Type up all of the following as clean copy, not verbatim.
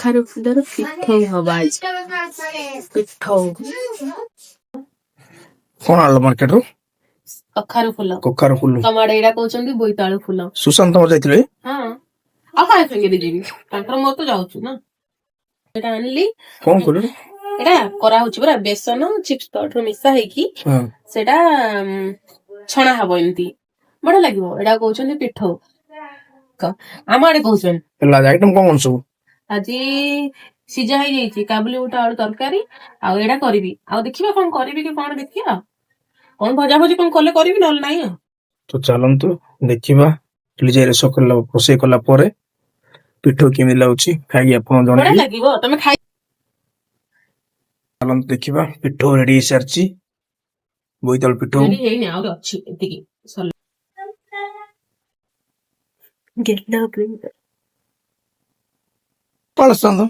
कखारु Fuller पिठौ हवा पिठौ कौन आलो market रो कखारु full कखार full तम आड़े एड़ा कहउछन्ती बोइताळु फुल सुशांत तम जाइथिले हां आ काय संगे जीवी तांकर मोर तो जाउछु ना एटा आनली कौन करू एटा करा होछि बरा बेसन चिप्स पाउडर मिसा है कि सेटा छणा हबो एंती बड़ा लागिवो एटा कहउछन्ती पिठौ आम आड़े कहउछन एला आइटम कौन सब আজি ସିଝା ହେଇଯାଇଛି କାବୁଲି ବୁଟ ଆଳୁ ତରକାରୀ ଆଉ ଏଇଟା କରିବି ଆଉ ଦେଖିବା କଣ କରିବି କି କଣ ଦେଖିବା କଣ ଭଜା ଭଜି କଣ କଲେ କରିବି ନହେଲେ ନାହିଁ ଆଉ तो चलंतु देखिबा जे सकल रोषे कला परे पिठो केमि लाउची खाई आपण बड़ा जणे लागिवो तमे खाई चलंतु देखिबा पिठो रेडी सरची बोइतल पिठो रेडी हेइनी आउर अछि एतिकी सल गेला प्लीज पळसंद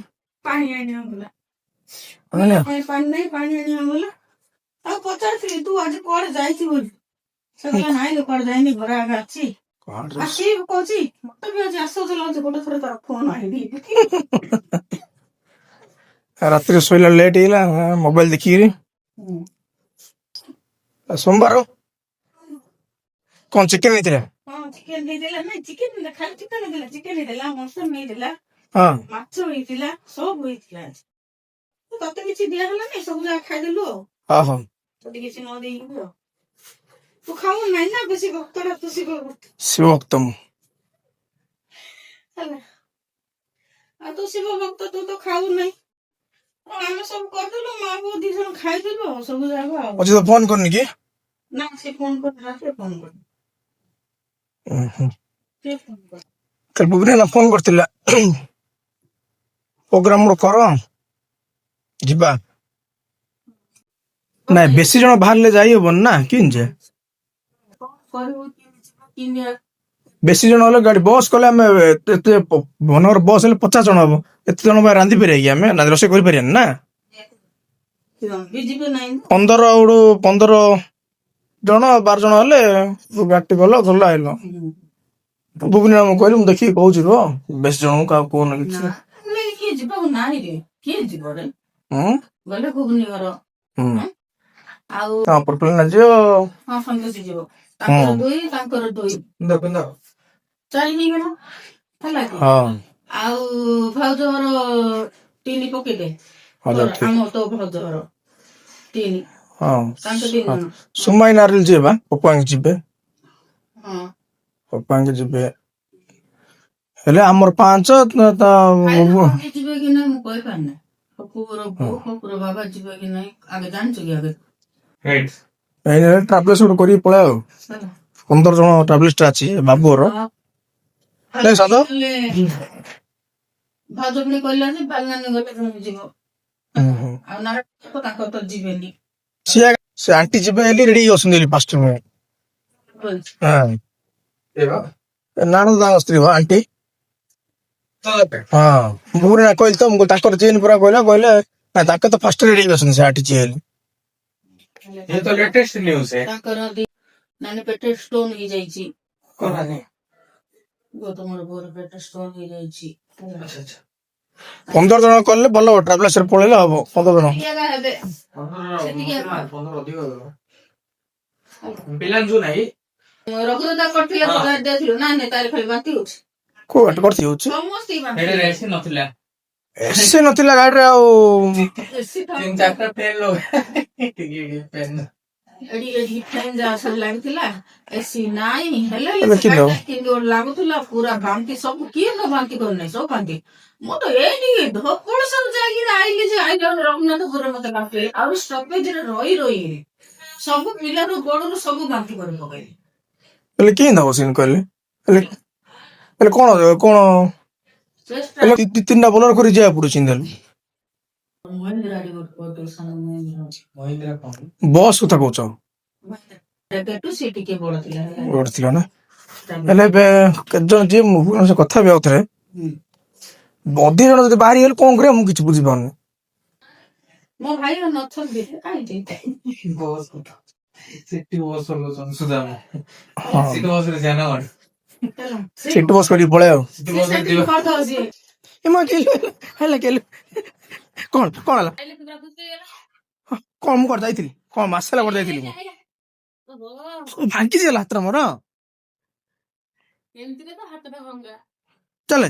पानी आनी हमला अने पानी नहीं पानी आनी हमला अब पचार तू आज कोड़ जाइछि बोल सगला नाही कोड़ जाइनी घरा आगा अछि कोन आसी कोची मत भी आज आसो चलो गोटे थोड़े तार फोन आइडी रात्रि सोइला लेट हिला मोबाइल देखिरी सोमवार कौन चिकन नहीं हां चिकन दे देला नहीं चिकन ने खाली चिकन देला चिकन देला मौसम नहीं देला हां माछ होइतिला सब होइतिला तो तते किछि दिया हला नहीं सब जा खाइ देलु हां हां तो किछि न देई तू खाऊ नहीं ना बेसी भक्तरा तू शिव भक्तम हला आ तू शिव भक्त तू तो खाऊ नहीं हम सब कर देलु मां को दी जन खाइ देलु सब जागा अच्छे तो फोन करनी की ना से फोन कर राते फोन कर से फोन कर कल बुबने ना फोन करतिला प्रोग्राम रो करो जिबा ना बेसी जण बाहर ले जाई होबन ना किनजे करबो किनिया बेसी जण होले गाड़ी बस कले हम एते भनर बस ले 50 जण हबो एते जण बा रांदी पेरे कि हमें ना रोसे करि परियन ना बिजिबे नहीं 15 उडू 15 जण 12 जण होले गाटी गलो गला आइलो बुबने हम कहली हम देखि कहू जिवो बेसी जण का कोन किछ नहीं के जिबा नाही रे के जिबो रे गले गुबनी घर आउ ता परपल ना जियो हां संगे जिबो ताकर दोई देखो चल नहीं गेलो हला हां आउ भाउजर तीनी पके दे हजुर ठीक हम तो भाउजर तीनी हां तांके दिन सुमाई नारिल जेबा पपांग जिबे हां पपांग जिबे हेले हमर 5 ता जिबे कि नहीं मु कहि पाने कुकुर बाबा जिबे कि नहीं आगे जान छु आगे राइट एने ट्रैवलर्स उड करी पळाओ 15 जण ट्रैवलिस्ट अछि बाबूर ले सादो भाउजर ने कहला जे बालनानी गले जम जिबो आ ना तो ताको तो जिबेनी से आंटी जिबे एली रेडी होसनली फास्ट में हां एबा नानो दा स्त्री हो आंटी हां बुरे ना कहल तो हमको ताकर चेन पूरा कहला ना ताके तो फास्ट रेडी होसन से आंटी चेल ये तो लेटेस्ट न्यूज़ है ताकर नानी पेटे स्टोन ही जाई छी कोना ने गो तमर बोर पेटे स्टोन ही जाई छी अच्छा अच्छा 15 जण करले भलो ट्रैवलर्स रे पळेला हबो 15 जण केगा हेबे 15 अधिक बिलांजू नाही रघुदा करथिला पगार देथिलो ना ने तार खाली बाती होछ को हट करथि होछ समस्ती बाती एडे रेसी नथिला एसे नथिला गाडी रे आ तीन चार पेन लो ये पेन एडी फ्रेंड जा सब लागथिला एसी नाही हेले एबे किनो किनो लागुथला पूरा बांकी सब की न बांकी कर नै सब बांकी मो तो एडी धोकड़ सब जागी आइले जे आई डोंट रघुनाथपुर मते बांकी आ स्टॉपेज रे रोई सब पिला रो गोड़ रो सब बांकी कर पकैली एले की न होसिन कहले एले कोन एले तीनटा बोलर करी जा पडु चिंदल महिंद्रा रे को सन महिंद्रा कौन बॉस उता कहछ टू सिटी के बोलथिला ओरथिला ना एले केजन जे मुभु से कथा बे उतरे बदी जण जदी बाहरी हेल कोन करे मु किछ बुझी पाउन मो भाई रो नथन दे आई जे बॉस सिटी बॉस लो सुदाम सिटी बॉस रे जाना और सिटी बॉस करी पळे सिटी बॉस रे कर दो जी ଏମା କେଲୁ ହେଲା କେଲୁ କଣ କଣ ହେଲା ଖାଇଲେ ପୁରା ଖୁସି ହେଇଗଲା। ହଁ, କଣ ମୁଁ କୁଆଡେ ଯାଇଥିଲି କଣ ମାସ ହେଲା କୁଆଡେ ଯାଇଥିଲି ମୁଁ ଓହୋ ଭାଙ୍ଗିଛି ଗଲା ହାତଟା ମୋର ଏମିତିରେ ତ ହାତଟା ଭଙ୍ଗା। ଚାଲେ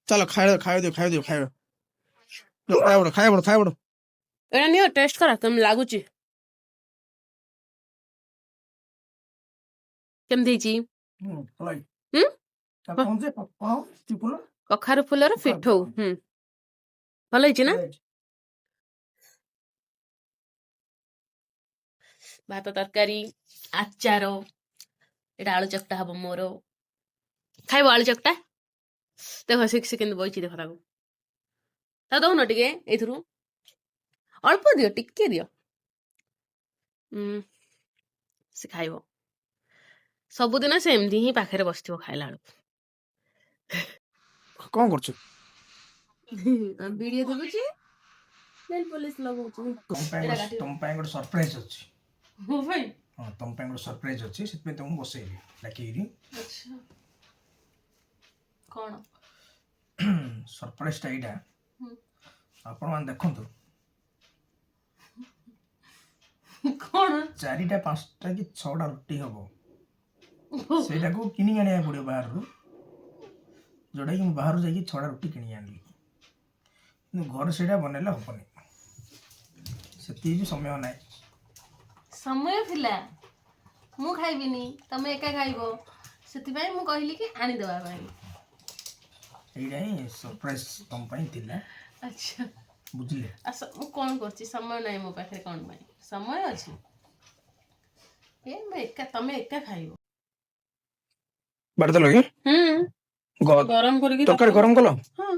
ଚାଲ ଖାଇବା ଖାଇବା ଏଇଟା ନିଅ ଟେଷ୍ଟ କର କେମିତି ଲାଗୁଛି। କେମିତି ହେଇଛି? ହୁଁ କଖାରୁ ଫୁଲର ପିଠଉ। ଭଲ ହେଇଛି ନା? ଭାତ ତରକାରୀ ଆଚାର ଏଇଟା ଆଳୁ ଚକଟା ହବ ମୋର। ଖାଇବ ଆଳୁ ଚକଟା? ଦେଖ ସେ କେମିତି ବଇଛି ଦେଖ ତାକୁ ଦଉନ ଟିକେ ଏଇଥିରୁ ଅଳ୍ପ ଦିଅ ଟିକେ ଦିଅ। ସେ ଖାଇବ। ସବୁଦିନ ସେ ଏମିତି ହିଁ ପାଖରେ ବସିଥିବ ଖାଇଲା ବେଳକୁ। କଣ କରୁଛୁ ଭିଡିଓ ଦେଖୁଛି ନେଲ୍ ପଲିଶ ଲଗଉଛି। ତମ ପାଇଁ ଗୋଟେ ସରପ୍ରାଇଜ ଅଛି। ମୋ ପାଇଁ ହଁ ତମ ପାଇଁ ଗୋଟେ ସରପ୍ରାଇଜ ଅଛି ସେଥିପାଇଁ ତମକୁ ବସେଇଲି ଡାକିକିରି। ଆଚ୍ଛା କଣ ସରପ୍ରାଇଜଟା ଏଇଟା ହୁଁ। ଆପଣମାନେ ଦେଖନ୍ତୁ କଣ 4ଟା 5ଟା କି 6ଟା ରୁଟି ହବ ସେଇଟାକୁ କିଣିକି ଆଣିବାକୁ ପଡ଼ିବ ବାହାରରୁ ଯେଉଁଟାକି ମୁଁ ବାହାରୁ ଯାଇକି 6ଟା ରୁଟି କିଣିକି ଆଣିଲି କିନ୍ତୁ ଘରେ ସେଇଟା ବନେଇଲେ ହବନି ସେତିକି ବି ସମୟ ନାହିଁ। ସମୟ ଥିଲା ମୁଁ ଖାଇବିନି ତମେ ଏକା ଖାଇବ ସେଥିପାଇଁ ମୁଁ କହିଲି କି ଆଣିଦେବା ପାଇଁ। ଏଇଟା ହିଁ ସରପ୍ରାଇଜ ତମ ପାଇଁ ଥିଲା ଆଚ୍ଛା ବୁଝିଲେ। ମୁଁ କଣ କରୁଛି ସମୟ ନାହିଁ ମୋ ପାଖରେ କଣ ପାଇଁ ସମୟ ଅଛି ତମେ ଏକା ଖାଇବ। ବାଡ଼ିଦେଲ କି ଗରମ କରିକି ତରକାରୀ ଗରମ କଲ ହଁ